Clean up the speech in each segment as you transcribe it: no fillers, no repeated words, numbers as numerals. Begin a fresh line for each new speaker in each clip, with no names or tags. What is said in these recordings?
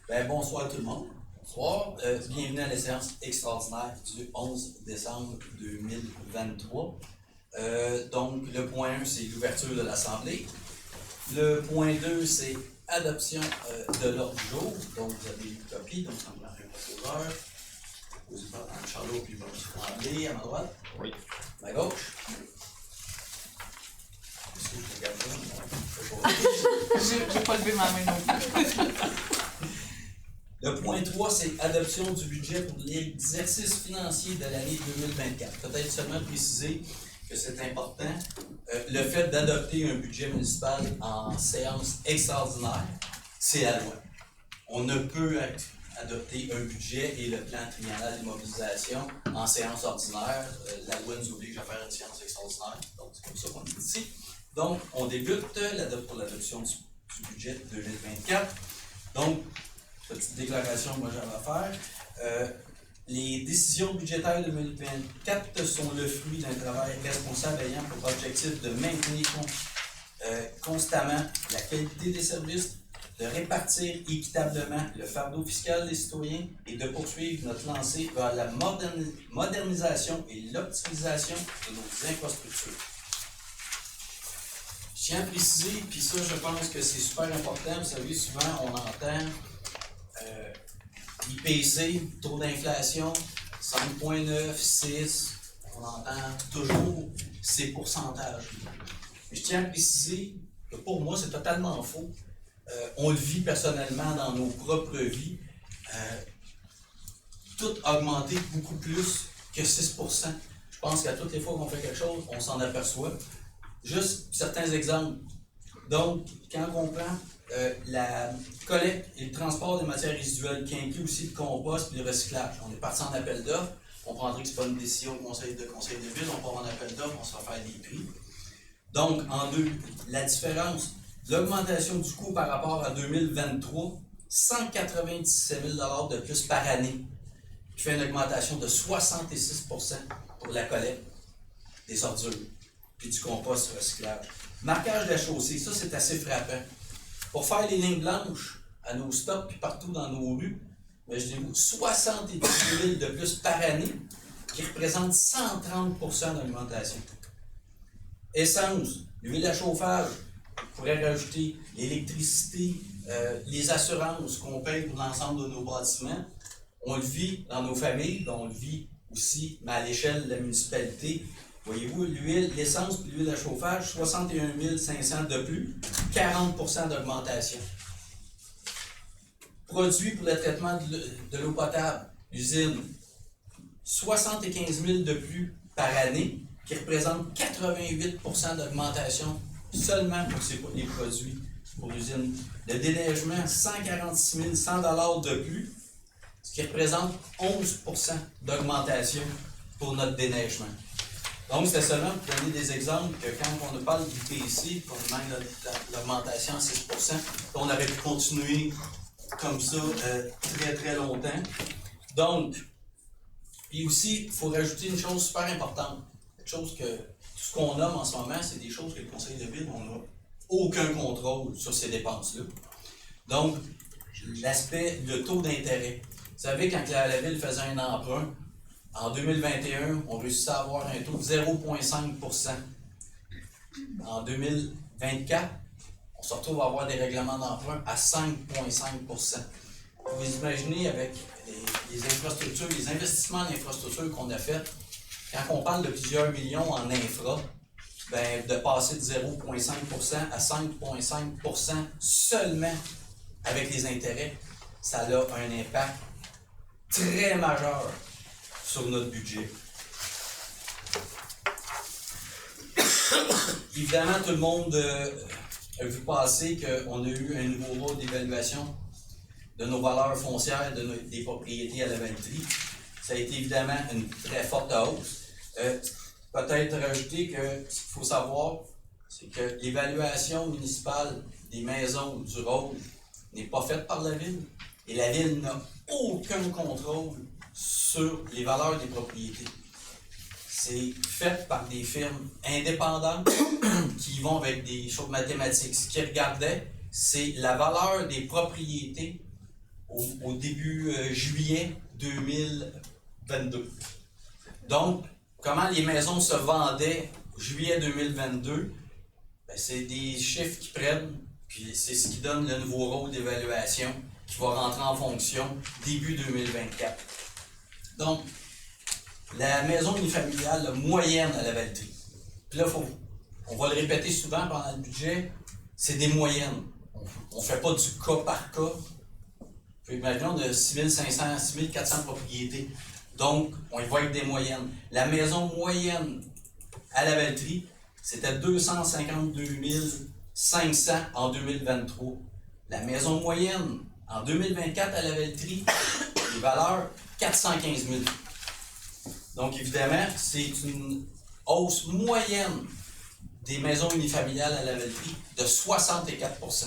Bonsoir tout le monde. Bonsoir. Bienvenue à la séance extraordinaire du 11 décembre 2023. Donc, le point 1, c'est l'ouverture de l'Assemblée. Le point 2, c'est adoption de l'ordre du jour. Donc, vous avez une copie, donc ça me prend un proposeur. Vous êtes par Charlot, puis M. Tremblay, à ma droite.
Oui.
À ma gauche. Est-ce que je regarde
J'ai pas levé ma main non plus.
Le point 3, c'est adoption du budget pour l'exercice financier de l'année 2024. Peut-être seulement préciser que c'est important. Le fait d'adopter un budget municipal en séance extraordinaire, c'est la loi. On ne peut adopter un budget et le plan triennal d'immobilisation en séance ordinaire. La loi nous oblige à faire une séance extraordinaire. Donc, c'est comme ça qu'on est ici. Donc, on débute pour l'adoption du budget 2024. Donc, petite déclaration que moi j'avais à faire. Les décisions budgétaires 2024 sont le fruit d'un travail responsable ayant pour objectif de maintenir constamment la qualité des services, de répartir équitablement le fardeau fiscal des citoyens et de poursuivre notre lancée vers la modernisation et l'optimisation de nos infrastructures. Je tiens à préciser, puis ça je pense que c'est super important, vous savez, souvent on entend IPC, taux d'inflation, 5,9, 6, on entend toujours ces pourcentages. Mais je tiens à préciser que pour moi, c'est totalement faux. On le vit personnellement dans nos propres vies. Tout a augmenté beaucoup plus que 6%. Je pense qu'à toutes les fois qu'on fait quelque chose, on s'en aperçoit. Juste certains exemples. Donc, quand on prend la collecte et le transport des matières résiduelles qui inclut aussi le compost et le recyclage. On est parti en appel d'offres. On comprendrait que ce n'est pas une décision du conseil de ville. On part en appel d'offres, on se va faire des prix. Donc, la différence, l'augmentation du coût par rapport à 2023, 197 000 de plus par année, qui fait une augmentation de 66 % pour la collecte des ordures, puis du compost et du recyclage. Marquage de la chaussée, ça c'est assez frappant. Pour faire les lignes blanches à nos stops puis partout dans nos rues, imaginez-vous, 70 000 de plus par année, qui représente 130 % d'augmentation. Essence, l'huile à chauffage, on pourrait rajouter l'électricité, les assurances qu'on paye pour l'ensemble de nos bâtiments. On le vit dans nos familles, on le vit aussi, mais à l'échelle de la municipalité. Voyez-vous, l'essence et l'huile à chauffage, 61 500 de plus, 40 % d'augmentation. Produits pour le traitement de l'eau potable, usine, 75 000 de plus par année, qui représente 88 % d'augmentation seulement pour les produits pour l'usine. Le déneigement, 146 100 $ de plus, ce qui représente 11 % d'augmentation pour notre déneigement. Donc, c'était seulement pour donner des exemples que quand on nous parle d'IPC, qu'on demande l'augmentation à 6 %, on aurait pu continuer comme ça très très longtemps. Donc, puis aussi, il faut rajouter une chose super importante. Quelque chose que tout ce qu'on nomme en ce moment, c'est des choses que le conseil de ville, on n'a aucun contrôle sur ces dépenses-là. Donc, le taux d'intérêt. Vous savez, quand la ville faisait un emprunt, en 2021, on réussissait à avoir un taux de 0,5 %. En 2024, on se retrouve à avoir des règlements d'emprunt à 5,5 %. Vous imaginez avec les infrastructures, les investissements en infrastructures qu'on a fait, quand on parle de plusieurs millions en infra, de passer de 0,5 % à 5,5 % seulement avec les intérêts, ça a un impact très majeur sur notre budget. Évidemment, tout le monde a vu passer qu'on a eu un nouveau rôle d'évaluation de nos valeurs foncières, des propriétés à la vaniterie. Ça a été évidemment une très forte hausse. Peut-être rajouter que ce qu'il faut savoir, c'est que l'évaluation municipale des maisons du rôle n'est pas faite par la ville et la ville n'a aucun contrôle sur les valeurs des propriétés. C'est fait par des firmes indépendantes qui vont avec des choses mathématiques. Ce qu'ils regardaient, c'est la valeur des propriétés au début juillet 2022. Donc, comment les maisons se vendaient juillet 2022, ben, c'est des chiffres qui prennent, puis c'est ce qui donne le nouveau rôle d'évaluation qui va rentrer en fonction début 2024. Donc, la maison unifamiliale moyenne à la Valtrie. Puis là, on va le répéter souvent pendant le budget, c'est des moyennes. On ne fait pas du cas par cas. Puis imaginons de 6500 à 6400 propriétés. Donc, on y va avec des moyennes. La maison moyenne à la Valtrie, c'était 252 500 en 2023. La maison moyenne en 2024 à la Valtrie, les valeurs 415 000. Donc, évidemment, c'est une hausse moyenne des maisons unifamiliales à la Valtrie de 64 %.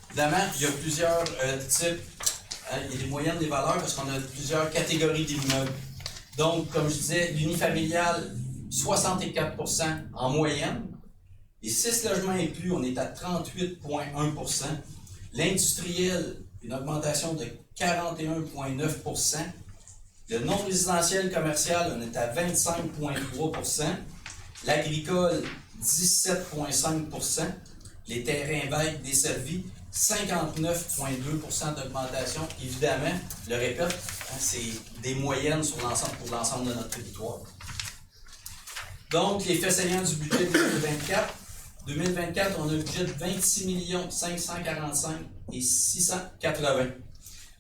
Évidemment, il y a plusieurs types. Il y a des moyennes des valeurs parce qu'on a plusieurs catégories d'immeubles. Donc, comme je disais, l'unifamilial, 64 % en moyenne. Les 6 logements inclus, on est à 38,1 %. L'industriel, une augmentation de 41,9 %. Le non-résidentiel commercial, on est à 25,3 %. L'agricole, 17,5 %. Les terrains vagues desservis, 59,2 % d'augmentation. Évidemment, je le répète, c'est des moyennes pour l'ensemble de notre territoire. Donc, les faits saillants du budget 2024. 2024, on a un budget de 26 545 680.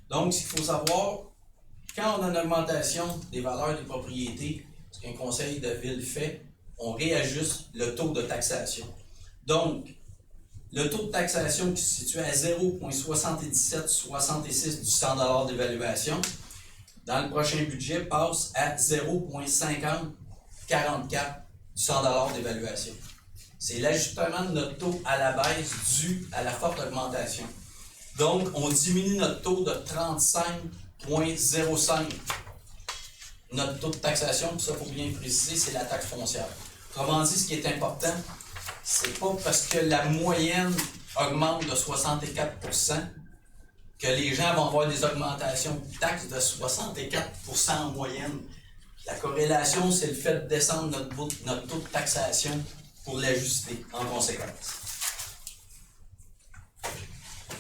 Donc, ce qu'il faut savoir, quand on a une augmentation des valeurs des propriétés, ce qu'un conseil de ville fait, on réajuste le taux de taxation. Donc, le taux de taxation qui se situe à 0,7766 du 100 $ d'évaluation, dans le prochain budget, passe à 0,5044 du 100 $ d'évaluation. C'est l'ajustement de notre taux à la baisse dû à la forte augmentation. Donc, on diminue notre taux de 35,05. Notre taux de taxation, puis ça, il faut bien préciser, c'est la taxe foncière. Autrement dit, ce qui est important, c'est pas parce que la moyenne augmente de 64 % que les gens vont avoir des augmentations de taxes de 64 % en moyenne. La corrélation, c'est le fait de descendre notre taux de taxation pour l'ajuster en conséquence.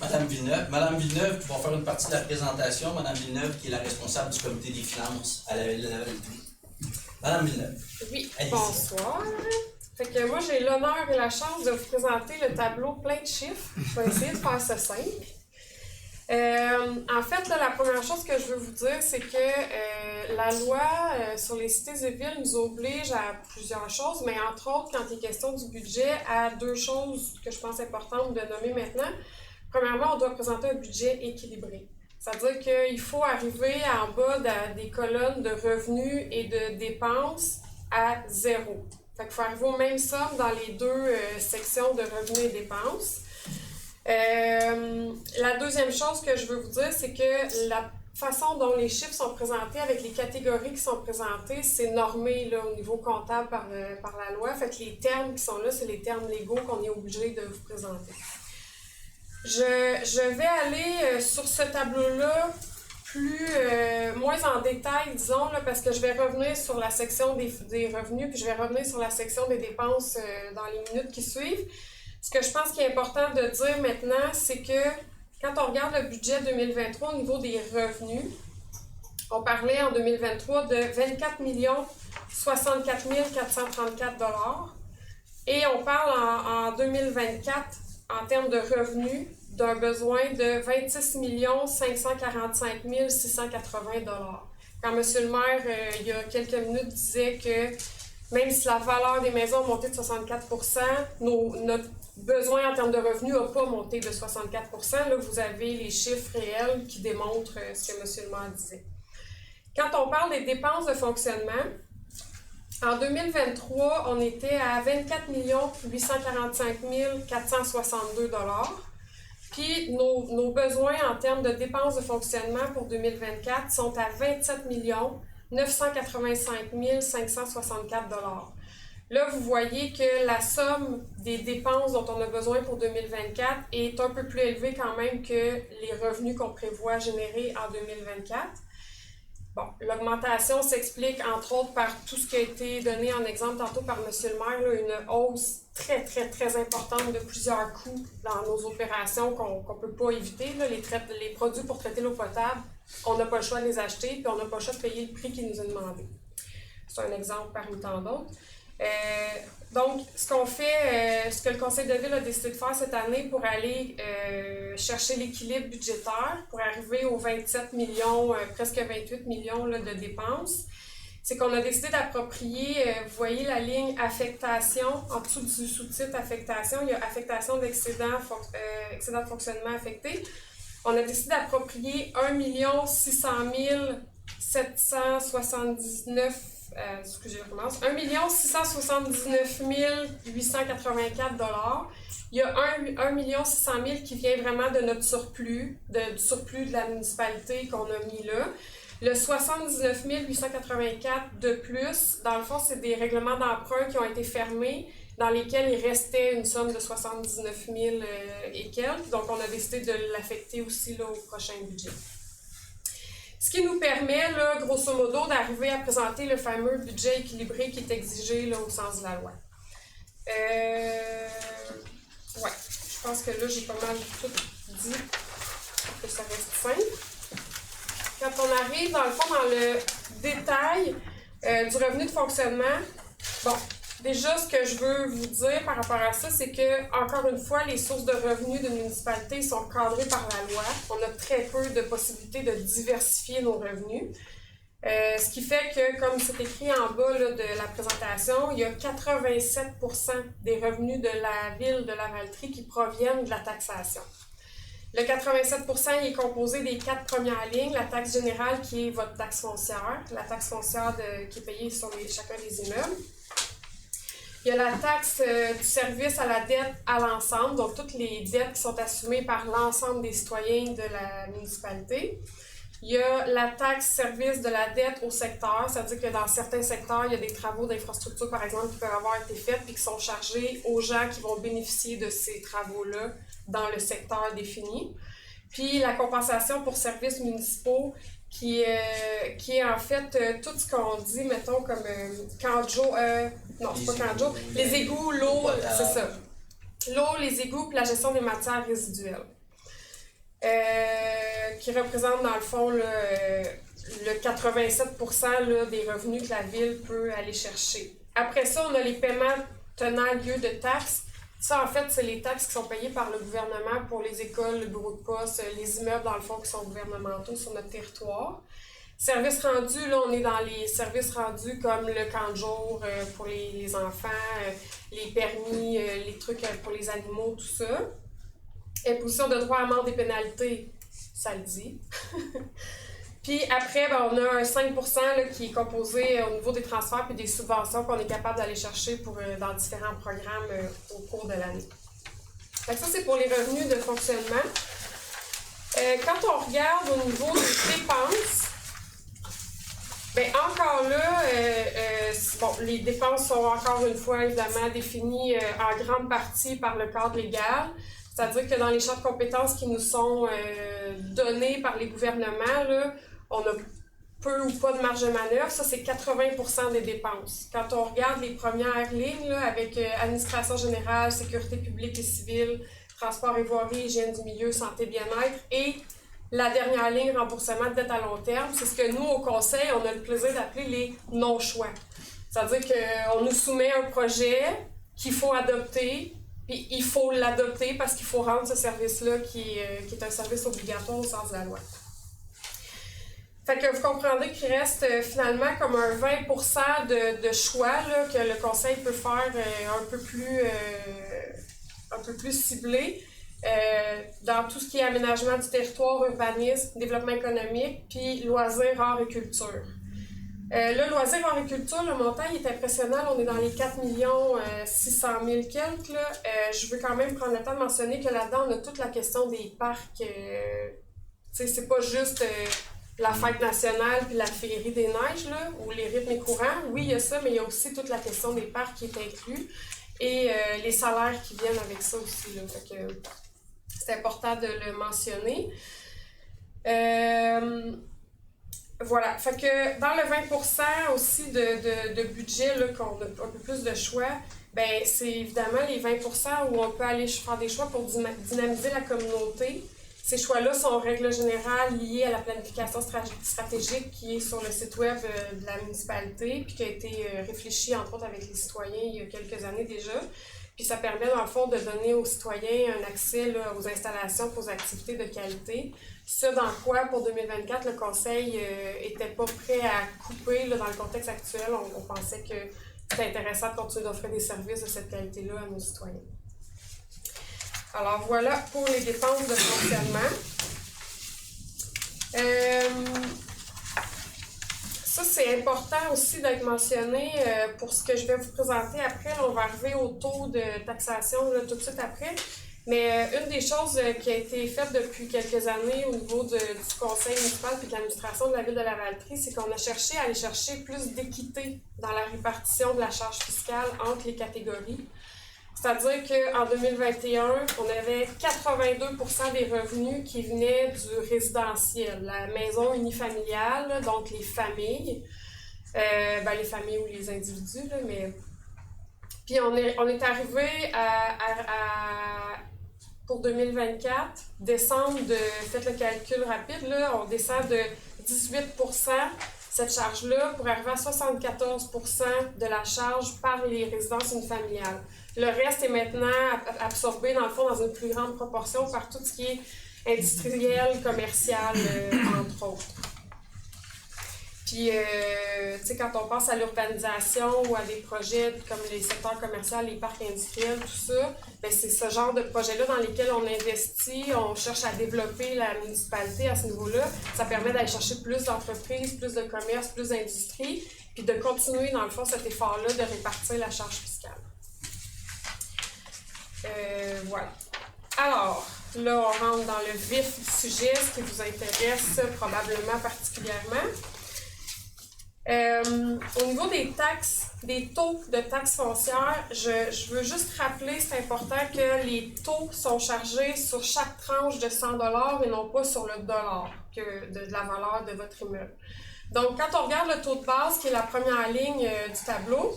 Madame Villeneuve qui va faire une partie de la présentation. Madame Villeneuve qui est la responsable du comité des finances à la Valtrie. Madame Villeneuve.
Oui,
allez-y.
Bonsoir. Fait que moi, j'ai l'honneur et la chance de vous présenter le tableau plein de chiffres. Je vais essayer de faire ça simple. En fait, là, la première chose que je veux vous dire, c'est que la loi sur les cités et villes nous oblige à plusieurs choses, mais entre autres, quand il est question du budget, à 2 choses que je pense importantes de nommer maintenant. Premièrement, on doit présenter un budget équilibré. C'est-à-dire qu'il faut arriver en bas des colonnes de revenus et de dépenses à 0. Fait qu'il faut arriver aux mêmes sommes dans les 2 sections de revenus et dépenses. La deuxième chose que je veux vous dire, c'est que la façon dont les chiffres sont présentés avec les catégories qui sont présentées, c'est normé là, au niveau comptable par la loi. Fait que les termes qui sont là, c'est les termes légaux qu'on est obligé de vous présenter. Je vais aller sur ce tableau-là moins en détail, disons, là, parce que je vais revenir sur la section des revenus, puis je vais revenir sur la section des dépenses dans les minutes qui suivent. Ce que je pense qu'il est important de dire maintenant, c'est que quand on regarde le budget 2023 au niveau des revenus, on parlait en 2023 de 24 64 434 $ et on parle en 2024 en termes de revenus d'un besoin de 26 545 680 $. Quand M. le maire, il y a quelques minutes, disait que même si la valeur des maisons a monté de 64 %, notre besoin en termes de revenus n'a pas monté de 64 %. Là, vous avez les chiffres réels qui démontrent ce que M. le maire disait. Quand on parle des dépenses de fonctionnement, en 2023, on était à 24 845 462 $. Puis nos besoins en termes de dépenses de fonctionnement pour 2024 sont à 27 985 564 $. Là, vous voyez que la somme des dépenses dont on a besoin pour 2024 est un peu plus élevée quand même que les revenus qu'on prévoit générer en 2024. Bon, l'augmentation s'explique entre autres par tout ce qui a été donné en exemple tantôt par M. le maire, là, une hausse très, très, très importante de plusieurs coûts dans nos opérations qu'on ne peut pas éviter. Là, les produits pour traiter l'eau potable, on n'a pas le choix de les acheter, puis on n'a pas le choix de payer le prix qui nous est demandé. C'est un exemple parmi tant d'autres. Donc, ce qu'on fait, ce que le Conseil de ville a décidé de faire cette année pour aller chercher l'équilibre budgétaire, pour arriver aux 27 millions, presque 28 millions là, de dépenses, c'est qu'on a décidé d'approprier, vous voyez la ligne affectation, en dessous du sous-titre affectation, il y a affectation d'excédent, excédent de fonctionnement affecté. On a décidé d'approprier 1 600 779 excusez, je recommence. 1 679 884 $. Il y a 1 600 000 qui vient vraiment de notre surplus, du surplus de la municipalité qu'on a mis là. Le 79 884 de plus, dans le fond, c'est des règlements d'emprunt qui ont été fermés, dans lesquels il restait une somme de 79 000 et quelques. Donc, on a décidé de l'affecter aussi là, au prochain budget. Ce qui nous permet, là, grosso modo, d'arriver à présenter le fameux budget équilibré qui est exigé là, au sens de la loi. Ouais, je pense que là, j'ai pas mal tout dit pour que ça reste simple. Quand on arrive, dans le fond, dans le détail du revenu de fonctionnement, bon, déjà, ce que je veux vous dire par rapport à ça, c'est que, encore une fois, les sources de revenus d'une municipalité sont cadrées par la loi. On a très peu de possibilités de diversifier nos revenus. Ce qui fait que, comme c'est écrit en bas là, de la présentation, il y a 87% des revenus de la ville de Lavaltrie qui proviennent de la taxation. Le 87%, il est composé des 4 premières lignes. La taxe générale qui est votre taxe foncière, la taxe foncière qui est payée sur chacun des immeubles. Il y a la taxe du service à la dette à l'ensemble, donc toutes les dettes qui sont assumées par l'ensemble des citoyens de la municipalité. Il y a la taxe service de la dette au secteur, c'est-à-dire que dans certains secteurs, il y a des travaux d'infrastructure, par exemple, qui peuvent avoir été faits et qui sont chargés aux gens qui vont bénéficier de ces travaux-là dans le secteur défini. Puis la compensation pour services municipaux, qui est en fait tout ce qu'on dit, mettons, comme canjo, non, c'est pas canjo, les égouts, l'eau, c'est ça. L'eau, les égouts, puis la gestion des matières résiduelles. Qui représente dans le fond le 87% là, des revenus que la ville peut aller chercher. Après ça, on a les paiements tenant lieu de taxes. Ça, en fait, c'est les taxes qui sont payées par le gouvernement pour les écoles, le bureau de poste, les immeubles, dans le fond, qui sont gouvernementaux sur notre territoire. Services rendus, là, on est dans les services rendus comme le camp de jour pour les enfants, les permis, les trucs pour les animaux, tout ça. Imposition de droits, amendes et pénalités, ça le dit. Puis après, ben, on a un 5% là, qui est composé au niveau des transferts et des subventions qu'on est capable d'aller chercher dans différents programmes au cours de l'année. Ça, c'est pour les revenus de fonctionnement. Quand on regarde au niveau des dépenses, bien encore là, bon, les dépenses sont encore une fois évidemment définies en grande partie par le cadre légal. C'est-à-dire que dans les champs de compétences qui nous sont donnés par les gouvernements, là, on a peu ou pas de marge de manœuvre. Ça, c'est 80% des dépenses. Quand on regarde les premières lignes, là, avec administration générale, sécurité publique et civile, transport et voirie, hygiène du milieu, santé, bien-être, et la dernière ligne, remboursement de dette à long terme, c'est ce que nous, au Conseil, on a le plaisir d'appeler les non-choix. C'est-à-dire qu'on nous soumet un projet qu'il faut adopter, puis il faut l'adopter parce qu'il faut rendre ce service-là qui est un service obligatoire au sens de la loi. Fait que vous comprendrez qu'il reste finalement comme un 20% de choix là, que le Conseil peut faire un peu plus ciblé dans tout ce qui est aménagement du territoire, urbanisme, développement économique, puis loisirs, arts et culture. Le loisir horticulture, le montant il est impressionnant. On est dans les 4 600 000 quelques. Là. Je veux quand même prendre le temps de mentionner que là-dedans, on a toute la question des parcs. C'est pas juste la fête nationale puis la féerie des neiges, là, où les rythmes est courant. Oui, il y a ça, mais il y a aussi toute la question des parcs qui est inclus et les salaires qui viennent avec ça aussi, là. Fait que c'est important de le mentionner. Voilà, fait que dans le 20% aussi de budget, là, qu'on a un peu plus de choix, ben c'est évidemment les 20% où on peut aller faire des choix pour dynamiser la communauté. Ces choix-là sont en règle générale liés à la planification stratégique qui est sur le site web de la municipalité, puis qui a été réfléchi entre autres avec les citoyens il y a quelques années déjà. Puis ça permet dans le fond de donner aux citoyens un accès là, aux installations, aux activités de qualité. Ce dans quoi, pour 2024, le Conseil était pas prêt à couper là, dans le contexte actuel. On pensait que c'était intéressant de continuer d'offrir des services de cette qualité-là à nos citoyens. Alors voilà pour les dépenses de fonctionnement. Ça, c'est important aussi d'être mentionné pour ce que je vais vous présenter après. On va arriver au taux de taxation là, tout de suite après. Mais une des choses qui a été faite depuis quelques années au niveau du conseil municipal et de l'administration de la ville de Lavaltrie, c'est qu'on a cherché à aller chercher plus d'équité dans la répartition de la charge fiscale entre les catégories. C'est-à-dire qu'en 2021, on avait 82% des revenus qui venaient du résidentiel, la maison unifamiliale, donc les familles, les familles ou les individus, là, mais... Puis on est arrivé pour 2024, faites le calcul rapide, là, on descend de 18% cette charge-là pour arriver à 74% de la charge par les résidences unifamiliales. Le reste est maintenant absorbé, dans le fond, dans une plus grande proportion par tout ce qui est industriel, commercial, entre autres. Puis, tu sais, quand on pense à l'urbanisation ou à des projets comme les secteurs commerciaux, les parcs industriels, tout ça, bien, c'est ce genre de projet-là dans lesquels on investit, on cherche à développer la municipalité à ce niveau-là. Ça permet d'aller chercher plus d'entreprises, plus de commerce, plus d'industrie, puis de continuer, dans le fond, cet effort-là de répartir la charge fiscale. Voilà. Alors, là, on rentre dans le vif du sujet, ce qui vous intéresse probablement particulièrement. Au niveau des taxes, des taux de taxes foncières, je veux juste rappeler, c'est important que les taux sont chargés sur chaque tranche de 100 $ et non pas sur le dollar de la valeur de votre immeuble. Donc, quand on regarde le taux de base, qui est la première ligne du tableau,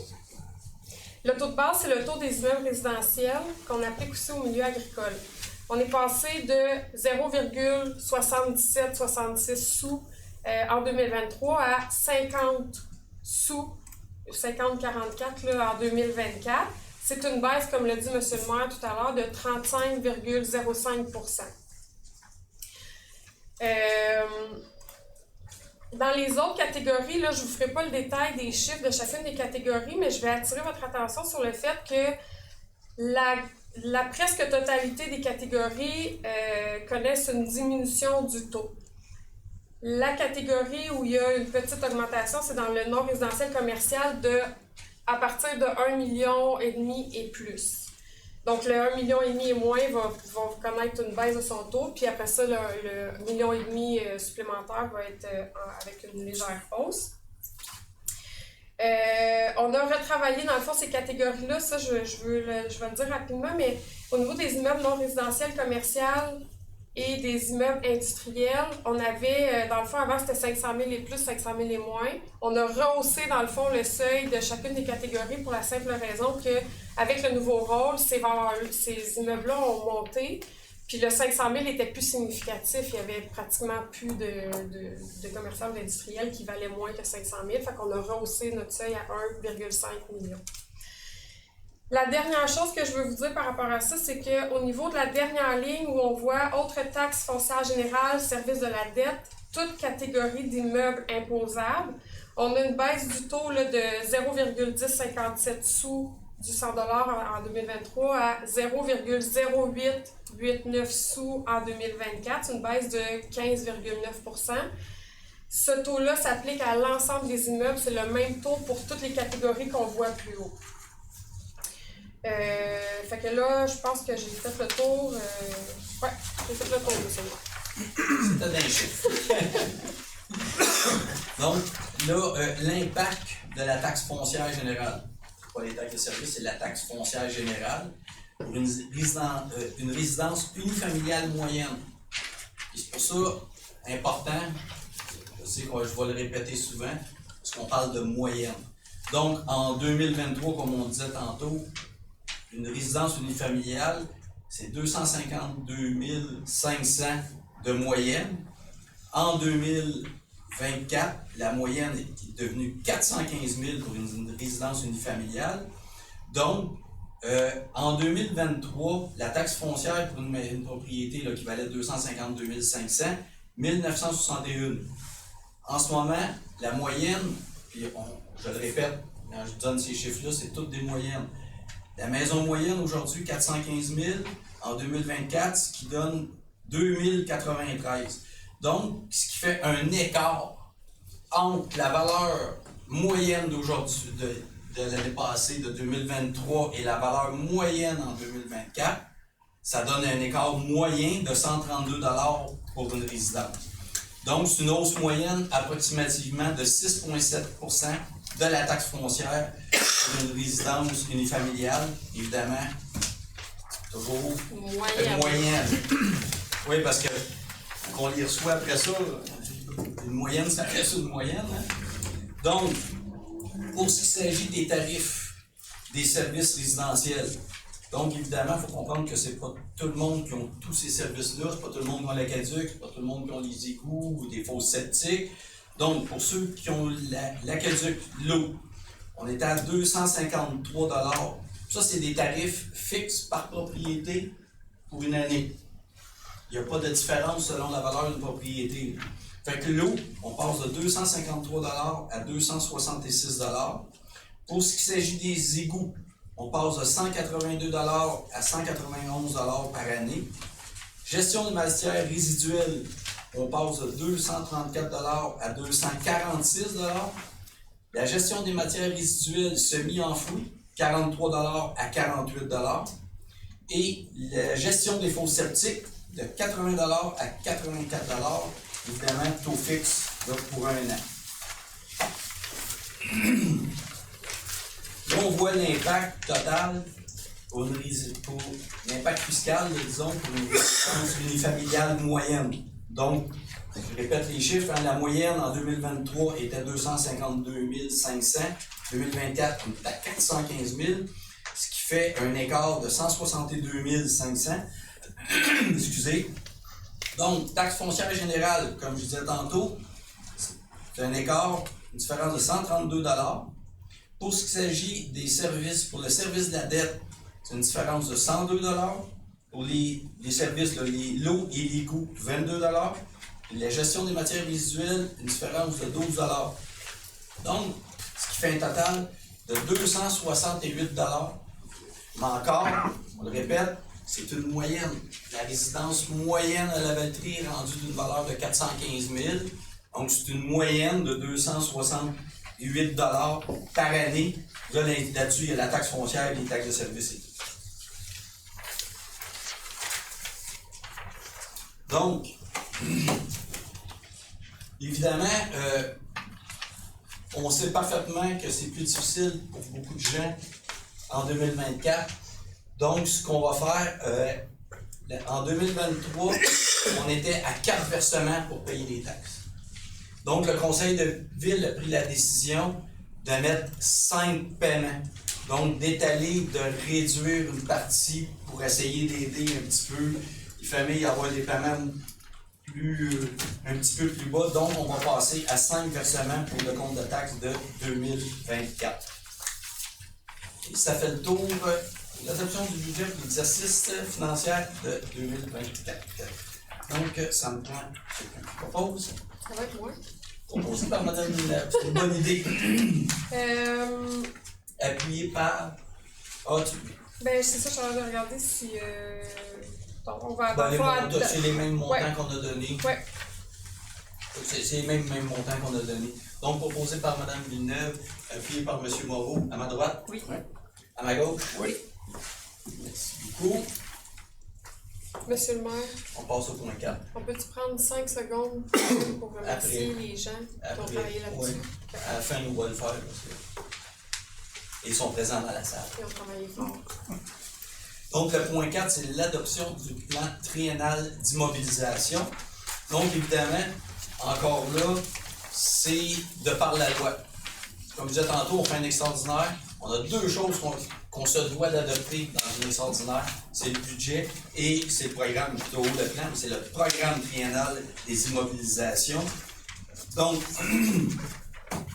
le taux de base, c'est le taux des immeubles résidentiels qu'on applique aussi au milieu agricole. On est passé de 0,7766 sous en 2023 à 50 sous, 50,44 là, en 2024. C'est une baisse, comme l'a dit M. le maire tout à l'heure, de 35,05%. Dans les autres catégories, là, je ne vous ferai pas le détail des chiffres de chacune des catégories, mais je vais attirer votre attention sur le fait que la presque totalité des catégories connaissent une diminution du taux. La catégorie où il y a une petite augmentation, c'est dans le non-résidentiel commercial à partir de 1,5 million et plus. Donc, le 1,5 million et moins va connaître une baisse de son taux, puis après ça, le 1,5 million supplémentaire va être avec une légère hausse. On a retravaillé, dans le fond, ces catégories-là, ça, je vais le dire rapidement, mais au niveau des immeubles non résidentiels commerciaux et des immeubles industriels, on avait, dans le fond, avant c'était 500 000 et plus, 500 000 et moins. On a rehaussé, dans le fond, le seuil de chacune des catégories pour la simple raison qu'avec le nouveau rôle, ces immeubles-là ont monté, puis le 500 000 était plus significatif. Il y avait pratiquement plus de commerçants ou d'industriels qui valaient moins que 500 000, fait qu'on a rehaussé notre seuil à 1,5 million. La dernière chose que je veux vous dire par rapport à ça, c'est qu'au niveau de la dernière ligne où on voit autres taxes foncières générales, services de la dette, toute catégorie d'immeubles imposables, on a une baisse du taux là, de 0,1057 sous du 100 $ en 2023 à 0,0889 sous en 2024, c'est une baisse de 15,9%. Ce taux-là s'applique à l'ensemble des immeubles, c'est le même taux pour toutes les catégories qu'on voit plus haut. Fait que là, je pense que j'ai fait le tour. Ouais, j'ai fait le tour de celui-là.
C'était d'un chiffre. Donc, là, l'impact de la taxe foncière générale, c'est pas les taxes de service, c'est la taxe foncière générale pour une résidence unifamiliale moyenne. Et c'est pour ça important, je sais que je vais le répéter souvent, parce qu'on parle de moyenne. Donc, en 2023, comme on disait tantôt, une résidence unifamiliale, c'est 252 500 de moyenne. En 2024, la moyenne est devenue 415 000 pour une résidence unifamiliale. Donc, en 2023, la taxe foncière pour une propriété là, qui valait 252 500, 1961. En ce moment, la moyenne, puis je le répète, quand je donne ces chiffres-là, c'est toutes des moyennes. La maison moyenne aujourd'hui, 415 000 en 2024, ce qui donne 2093. Donc, ce qui fait un écart entre la valeur moyenne d'aujourd'hui, de l'année passée, de 2023, et la valeur moyenne en 2024, ça donne un écart moyen de 132 $ pour une résidence. Donc, c'est une hausse moyenne approximativement de 6,7 % de la taxe foncière pour une résidence unifamiliale. Évidemment, toujours une moyenne. Oui, parce que qu'on les reçoit après ça, une moyenne, ça reste une moyenne. Hein? Donc, pour ce qui s'agit des tarifs des services résidentiels, donc évidemment, il faut comprendre que c'est pas tout le monde qui a tous ces services-là, c'est pas tout le monde qui a l'aqueduc, c'est pas tout le monde qui a les égouts ou des fosses septiques. Donc, pour ceux qui ont l'aqueduc, l'eau, on était à 253 $. Ça, c'est des tarifs fixes par propriété pour une année. Il n'y a pas de différence selon la valeur d'une propriété. Fait que l'eau, on passe de 253 $ à 266 $. Pour ce qui s'agit des égouts, on passe de 182 $ à 191 $ par année. Gestion des matières résiduelles, on passe de 234 $ à 246 $. La gestion des matières résiduelles semi-enfouies, 43 $ à 48 $. Et la gestion des fosses septiques, de 80 $ à 84 $, évidemment, taux fixe là, pour un an. Là, on voit l'impact total pour l'impact fiscal, disons, pour une résidence unifamiliale moyenne. Donc, je répète les chiffres, hein, la moyenne en 2023 était 252 500, 2024 on est à 415 000, ce qui fait un écart de 162 500. Excusez. Donc, taxe foncière générale, comme je disais tantôt, c'est un écart, une différence de 132 $. Pour ce qui s'agit des services, pour le service de la dette, c'est une différence de 102 $. Pour les services, l'eau et les coûts, 22 $. Et la gestion des matières résiduelles, une différence de 12 $. Donc, ce qui fait un total de 268 $. Mais encore, on le répète, c'est une moyenne. La résidence moyenne à la Valtrie est rendue d'une valeur de 415 000. Donc, c'est une moyenne de 268 $ par année. Là-dessus, il y a la taxe foncière et les taxes de service. Donc, évidemment, on sait parfaitement que c'est plus difficile pour beaucoup de gens en 2024. Donc, ce qu'on va faire, en 2023, on était à 4 versements pour payer les taxes. Donc, le conseil de ville a pris la décision de mettre 5 paiements. Donc, d'étaler, de réduire une partie pour essayer d'aider un petit peu les familles à avoir des paiements un petit peu plus bas. Donc, on va passer à 5 versements pour le compte de taxes de 2024. Et ça fait le tour de l'adoption du budget pour l'exercice financier de 2024. Donc, ça me prend quelqu'un qui propose.
Ça va être moi.
Proposé par Mme Villeneuve. C'est une bonne idée. Appuyé par.
Ben, c'est ça, je suis en train de regarder si. On va
c'est les mêmes montants qu'on a donnés.
Oui.
C'est les mêmes montants qu'on a donnés. Donc, proposé par Mme Villeneuve, appuyé par M. Moreau. À ma droite?
Oui.
À ma gauche?
Oui.
Merci beaucoup.
Monsieur le maire,
On passe au point 4.
on peut-tu prendre 5 secondes pour remercier les gens qui ont travaillé là-dessus?
Oui. À la fin, nous va le faire. Parce que ils sont présents dans la salle.
Ils ont travaillé fort.
Donc, le point 4, c'est l'adoption du plan triennal d'immobilisation. Donc, évidemment, encore là, c'est de par la loi. Comme je disais tantôt, on fait un extraordinaire. On a deux choses qu'on se doit d'adopter dans un extraordinaire. C'est le budget et c'est le programme, plutôt le plan, mais c'est le programme triennal des immobilisations. Donc,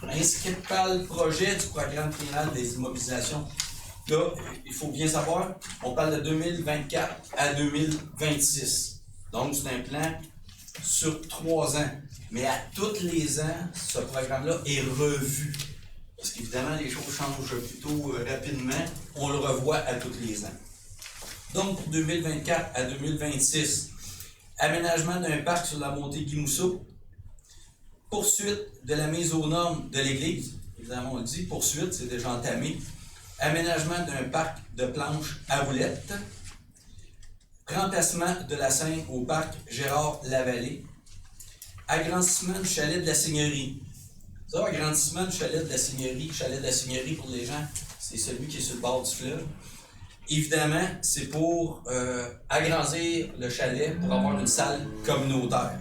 principal projet du programme triennal des immobilisations. Là, il faut bien savoir, on parle de 2024 à 2026. Donc, c'est un plan sur 3 ans. Mais à tous les ans, ce programme-là est revu. Parce qu'évidemment, les choses changent plutôt rapidement. On le revoit à tous les ans. Donc, pour 2024 à 2026, aménagement d'un parc sur la montée Guimousseau, poursuite de la mise aux normes de l'église. Évidemment, on le dit, poursuite, c'est déjà entamé. Aménagement d'un parc de planches à roulettes. Remplacement de la Seine au parc Gérard-Lavallée. Agrandissement du chalet de la Seigneurie. Ça, agrandissement du chalet de la Seigneurie pour les gens, c'est celui qui est sur le bord du fleuve. Évidemment, c'est pour agrandir le chalet pour avoir une salle communautaire.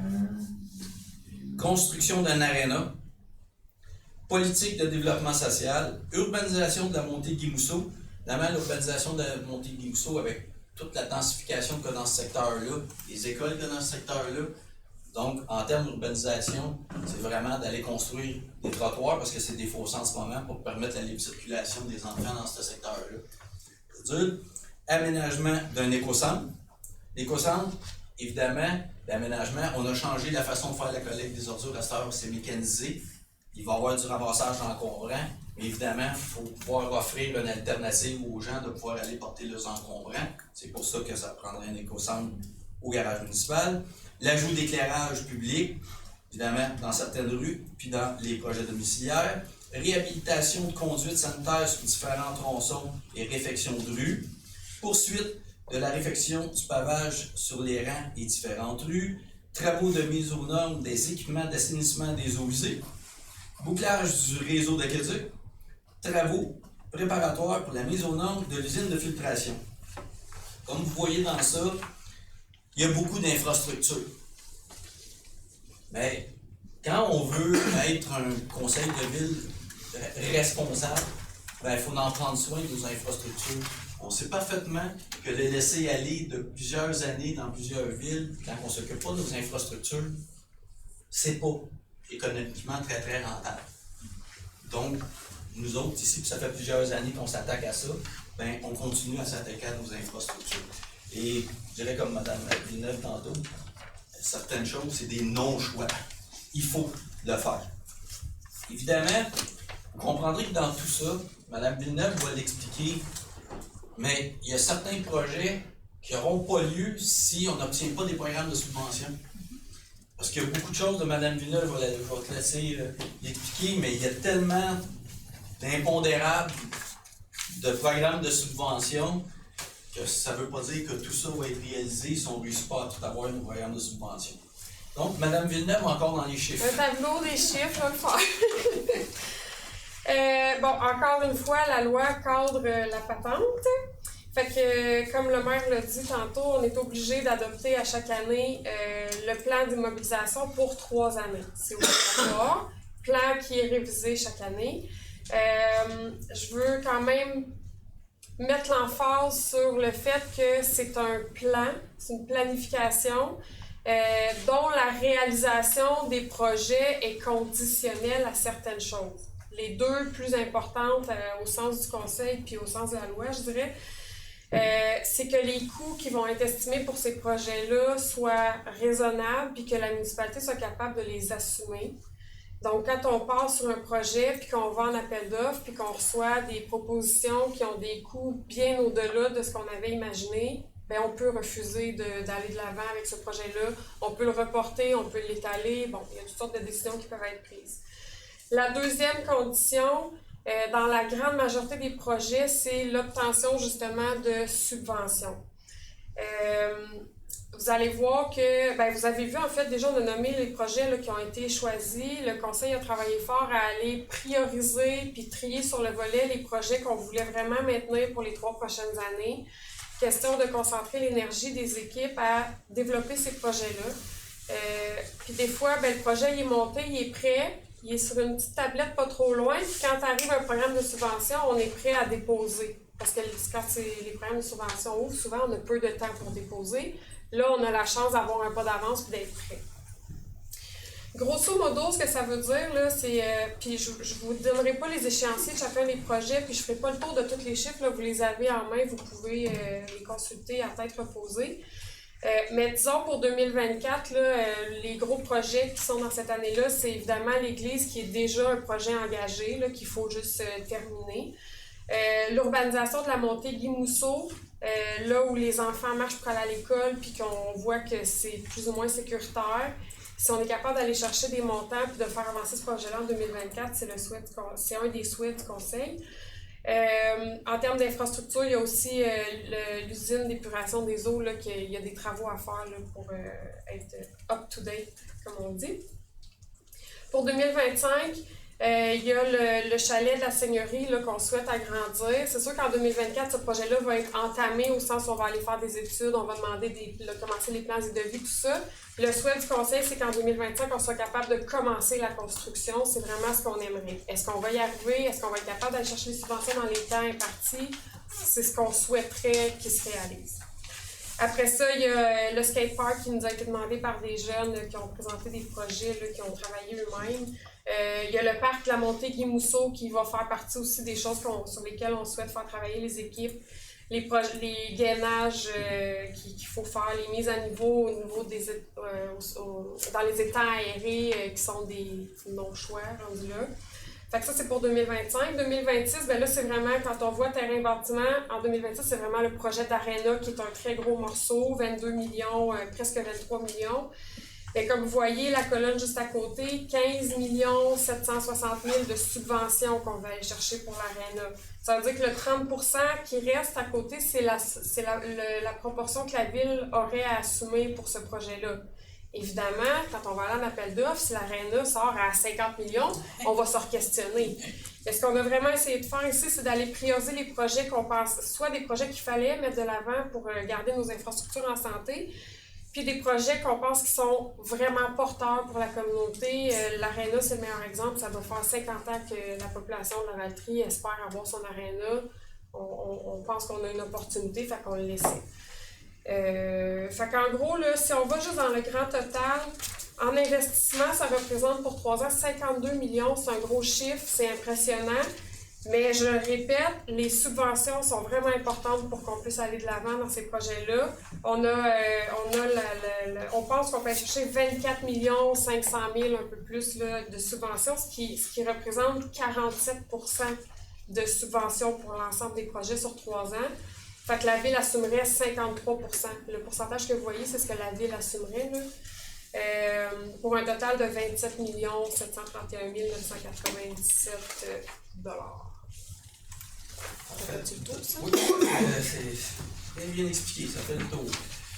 Construction d'un aréna. Politique de développement social. Urbanisation de la montée Guimousseau. Évidemment, l'urbanisation de la montée Guimousseau avec toute la densification qu'il y a dans ce secteur-là, les écoles qu'il y a dans ce secteur-là. Donc, en termes d'urbanisation, c'est vraiment d'aller construire des trottoirs parce que c'est des fossés en ce moment pour permettre la libre circulation des enfants dans ce secteur-là. C'est-à-dire, aménagement d'un écocentre. L'écocentre, évidemment, l'aménagement, on a changé la façon de faire la collecte des ordures à cette heure, c'est mécanisé. Il va y avoir du ramassage encombrant, mais évidemment, il faut pouvoir offrir une alternative aux gens de pouvoir aller porter leurs encombrants. C'est pour ça que ça prendrait un écocentre au garage municipal. L'ajout d'éclairage public, évidemment, dans certaines rues, puis dans les projets domiciliaires. Réhabilitation de conduites sanitaires sur différents tronçons et réfections de rues. Poursuite de la réfection du pavage sur les rangs et différentes rues. Travaux de mise aux normes des équipements d'assainissement des eaux usées. Bouclage du réseau d'aqueduc. Travaux préparatoires pour la mise aux normes de l'usine de filtration. Comme vous voyez dans ça, il y a beaucoup d'infrastructures. Mais quand on veut être un conseil de ville responsable, il faut en prendre soin de nos infrastructures. On sait parfaitement que le laisser aller de plusieurs années dans plusieurs villes, quand on ne s'occupe pas de nos infrastructures, c'est pas économiquement très très rentable. Donc, nous autres ici, puis ça fait plusieurs années qu'on s'attaque à ça, on continue à s'attaquer à nos infrastructures. Et je dirais comme Mme Villeneuve tantôt, certaines choses, c'est des non-choix. Il faut le faire. Évidemment, vous comprendrez que dans tout ça, Mme Villeneuve va l'expliquer, mais il y a certains projets qui n'auront pas lieu si on n'obtient pas des programmes de subvention. Parce qu'il y a beaucoup de choses de Mme Villeneuve, je vais te laisser l'expliquer, mais il y a tellement d'impondérables de programmes de subvention que ça ne veut pas dire que tout ça va être réalisé si on ne réussit pas à tout avoir nos programmes de subvention. Donc, Mme Villeneuve, encore dans les chiffres.
Un tableau des chiffres, on va le faire. Bon, encore une fois, la loi cadre la patente. Fait que, comme le maire l'a dit tantôt, on est obligé d'adopter à chaque année le plan d'immobilisation pour 3 années. C'est obligatoire. Plan qui est révisé chaque année. Je veux quand même mettre l'emphase sur le fait que c'est un plan, c'est une planification dont la réalisation des projets est conditionnelle à certaines choses. Les deux plus importantes au sens du conseil puis au sens de la loi, je dirais, c'est que les coûts qui vont être estimés pour ces projets-là soient raisonnables puis que la municipalité soit capable de les assumer. Donc, quand on part sur un projet puis qu'on va en appel d'offres puis qu'on reçoit des propositions qui ont des coûts bien au-delà de ce qu'on avait imaginé, on peut refuser d'aller de l'avant avec ce projet-là. On peut le reporter, on peut l'étaler. Bon, il y a toutes sortes de décisions qui peuvent être prises. La deuxième condition, dans la grande majorité des projets, c'est l'obtention justement de subventions. vous allez voir que, vous avez vu, en fait, déjà, on a nommé les projets là, qui ont été choisis. Le conseil a travaillé fort à aller prioriser puis trier sur le volet les projets qu'on voulait vraiment maintenir pour les 3 prochaines années. Question de concentrer l'énergie des équipes à développer ces projets-là. Puis des fois, le projet il est monté, il est prêt, il est sur une petite tablette pas trop loin. Puis quand arrive un programme de subvention, on est prêt à déposer. Parce que quand les programmes de subvention ouvrent, souvent on a peu de temps pour déposer. Là, on a la chance d'avoir un pas d'avance et d'être prêt. Grosso modo, ce que ça veut dire, là, c'est... puis je ne vous donnerai pas les échéanciers de chacun des projets, puis je ne ferai pas le tour de tous les chiffres, là, vous les avez en main, vous pouvez les consulter à tête reposée. Mais disons, pour 2024, là, les gros projets qui sont dans cette année-là, c'est évidemment l'église qui est déjà un projet engagé, là, qu'il faut juste terminer. L'urbanisation de la montée Guy Mousseau, là où les enfants marchent pour aller à l'école, puis qu'on voit que c'est plus ou moins sécuritaire. Si on est capable d'aller chercher des montants et de faire avancer ce projet-là en 2024, c'est un des souhaits du conseil. En termes d'infrastructure, il y a aussi l'usine d'épuration des eaux, là, qu'il y a des travaux à faire là, pour être up-to-date, comme on dit. Pour 2025, il y a le chalet de la Seigneurie là, qu'on souhaite agrandir. C'est sûr qu'en 2024, ce projet-là va être entamé au sens où on va aller faire des études, on va demander commencer les plans de vie, tout ça. Le souhait du conseil, c'est qu'en 2025, on soit capable de commencer la construction. C'est vraiment ce qu'on aimerait. Est-ce qu'on va y arriver? Est-ce qu'on va être capable d'aller chercher les subventions dans les temps impartis? C'est ce qu'on souhaiterait qu'il se réalise. Après ça, il y a le skatepark qui nous a été demandé par des jeunes qui ont présenté des projets, là, qui ont travaillé eux-mêmes. Il y a le parc de la montée Guy Mousseau qui va faire partie aussi des choses sur lesquelles on souhaite faire travailler les équipes. Les gainages qu'il faut faire, les mises à niveau au niveau dans les étangs aérés qui sont des non-choix rendus là. Fait que ça, c'est pour 2025. 2026, là, c'est vraiment, quand on voit terrain-bâtiment, en 2026, c'est vraiment le projet d'Arena qui est un très gros morceau, 22 millions, presque 23 millions. Et comme vous voyez, la colonne juste à côté, 15 760 000 de subventions qu'on va aller chercher pour l'Arena. Ça veut dire que le 30 % qui reste à côté, c'est la proportion que la ville aurait à assumer pour ce projet-là. Évidemment, quand on va aller en appel d'offres, si l'Arena sort à 50 millions, on va se re-questionner. Et ce qu'on a vraiment essayé de faire ici, c'est d'aller prioriser les projets qu'on pense, soit des projets qu'il fallait mettre de l'avant pour garder nos infrastructures en santé, puis des projets qu'on pense qui sont vraiment porteurs pour la communauté. L'Arena, c'est le meilleur exemple. Ça doit faire 50 ans que la population de la Valtrie espère avoir son Arena. On pense qu'on a une opportunité, fait qu'on le laisse. Fait qu'en gros, là, si on va juste dans le grand total, en investissement, ça représente pour 3 ans 52 millions. C'est un gros chiffre, c'est impressionnant. Mais je le répète, les subventions sont vraiment importantes pour qu'on puisse aller de l'avant dans ces projets-là. On pense qu'on peut aller chercher 24 500 000, un peu plus, là, de subventions, ce qui représente 47 % de subventions pour l'ensemble des projets sur 3 ans. Fait que la ville assumerait 53 %. Le pourcentage que vous voyez, c'est ce que la ville assumerait, là. Pour un total de 27 731 997 $. Ça fait le tour, ça?
Oui, c'est bien expliqué, ça fait le tour.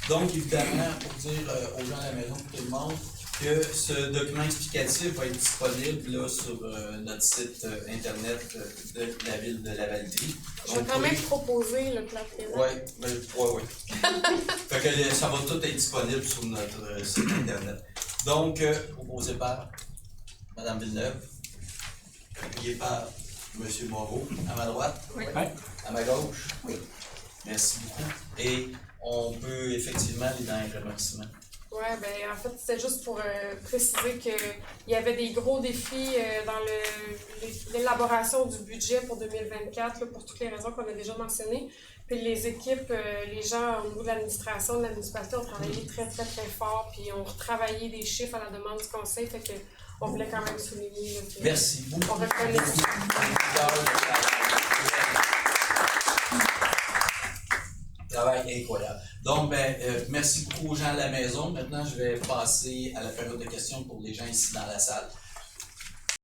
Donc, évidemment, pour dire aux gens à la maison, pour tout le monde, que ce document explicatif va être disponible là, sur notre site internet de la ville de la Valtrie.
Je vais quand même proposer le plan présent.
Oui. Fait que ça va tout être disponible sur notre site internet. Donc, proposé par Mme Villeneuve, appuyé par M. Moreau, à ma droite,
Oui.
À ma gauche. Oui. Merci beaucoup. Et on peut effectivement aller dans les remerciements.
Oui, en fait, c'était juste pour préciser qu'il y avait des gros défis dans l'élaboration du budget pour 2024, là, pour toutes les raisons qu'on a déjà mentionnées. Puis les équipes, les gens au niveau de l'administration, de la municipalité ont travaillé très, très, très fort, puis ont retravaillé des chiffres à la demande du conseil, fait que on voulait quand même souligner. Là, que
merci beaucoup.
On reconnaît
Travail incroyable. Donc, merci beaucoup aux gens à la maison. Maintenant, je vais passer à la période de questions pour les gens ici dans la salle.